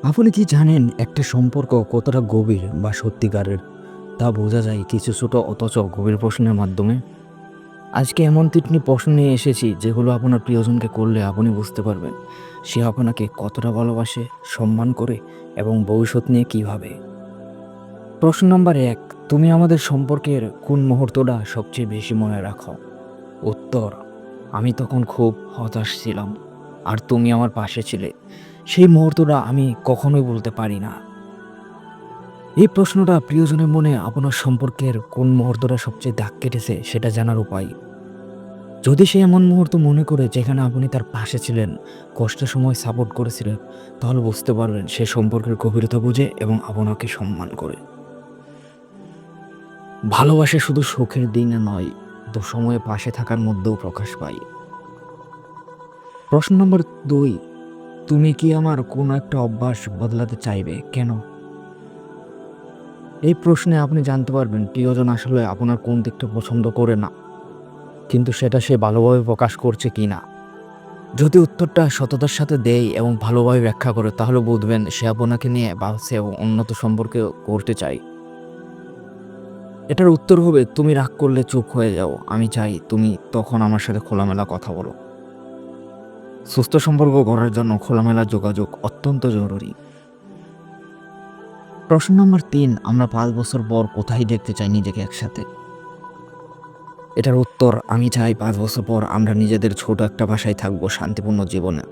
আপনি কি জানেন একটা সম্পর্ক কতটা গভীর বা সত্যিকারের তা বোঝা যায় কিছু ছোট অথচ গভীর প্রশ্নের মাধ্যমে। আজকে এমন 3টি প্রশ্ন নিয়ে এসেছি যেগুলো আপনার প্রিয়জনকে করলে আপনি বুঝতে পারবেন সে আপনাকে কতটা ভালোবাসে, সম্মান করে এবং ভবিষ্যৎ নিয়ে কীভাবে। প্রশ্ন নম্বর 1, তুমি আমাদের সম্পর্কের কোন মুহূর্তটা সবচেয়ে বেশি মনে রাখো? উত্তর, আমি তখন খুব হতাশ ছিলাম আর তুমি আমার পাশে ছিলে। সেই মুহূর্তটা আমি কখনোই বলতে পারি না। এই প্রশ্নটা প্রিয়জনের মনে আপনার সম্পর্কের কোন মুহূর্তটা সবচেয়ে দাগ কেটেছে সেটা জানার উপায়। যদি সে এমন মুহূর্ত মনে করে যেখানে আপনি তার পাশে ছিলেন, কষ্টের সময় সাপোর্ট করেছিলেন, তাহলে বুঝতে পারবেন সে সম্পর্কের গভীরতা বুঝে এবং আপনাকে সম্মান করে। ভালোবাসা শুধু সুখের দিনে নয়, দুঃসময়ে পাশে থাকার মধ্যেও প্রকাশ পায়। প্রশ্ন নম্বর 2, তুমি কি আমার কোনো একটা অভ্যাস বদলাতে চাইবে, কেন? এই প্রশ্নে আপনি জানতে পারবেন প্রিয়জন আসলে আপনার কোন দিকটা পছন্দ করে না, কিন্তু সেটা সে ভালোভাবে প্রকাশ করছে কি না। যদি উত্তরটা সততার সাথে দেয় এবং ভালোভাবে ব্যাখ্যা করে, তাহলে বুঝবেন সে আপনাকে নিয়ে ভাবছে এবং উন্নত সম্পর্কে করতে চায়। এটার উত্তর হবে, তুমি রাগ করলে চুপ হয়ে যাও, আমি চাই তুমি তখন আমার সাথে খোলামেলা কথা বলো। সুস্থ সম্পর্ক গড়ার জন্য খোলামেলা যোগাযোগ অত্যন্ত জরুরি। প্রশ্ন নম্বর 3, আমরা 5 বছর পর কোথায় দেখতে চাই নিজেকে একসাথে? এটার উত্তর, আমি চাই 5 বছর পর আমরা নিজেদের ছোট একটা বাসায় থাকবো, শান্তিপূর্ণ জীবনে।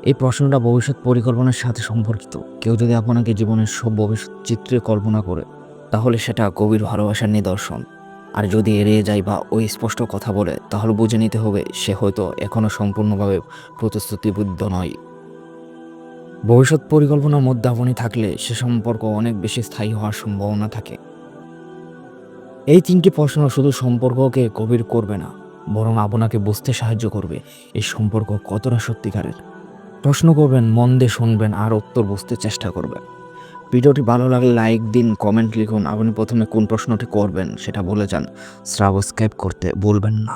এই প্রশ্নটা ভবিষ্যৎ পরিকল্পনার সাথে সম্পর্কিত। কেউ যদি আপনাকে জীবনের সব ভবিষ্যৎ চিত্রে কল্পনা করে, তাহলে সেটা গভীর ভালোবাসার নিদর্শন। আর যদি এড়িয়ে যায় বা ওই স্পষ্ট কথা বলে, তাহলে বুঝে নিতে হবে সে হয়তো এখনও সম্পূর্ণভাবে প্রতিশ্রুতিবদ্ধ নয়। ভবিষ্যৎ পরিকল্পনার মধ্যে আপনি থাকলে সে সম্পর্ক অনেক বেশি স্থায়ী হওয়ার সম্ভাবনা থাকে। এই 3টি প্রশ্ন শুধু সম্পর্ককে গভীর করবে না, বরং আপনাকে বুঝতে সাহায্য করবে এই সম্পর্ক কতটা সত্যিকারের। প্রশ্ন করবেন, মন দিয়ে শুনবেন আর উত্তর বুঝতে চেষ্টা করবেন। ভিডিওটি ভালো লাগলে লাইক দিন, কমেন্ট লিখুন। আপনি প্রথমে কোন প্রশ্নটি করবেন সেটা বলে যান। সাবস্ক্রাইব করতে ভুলবেন না।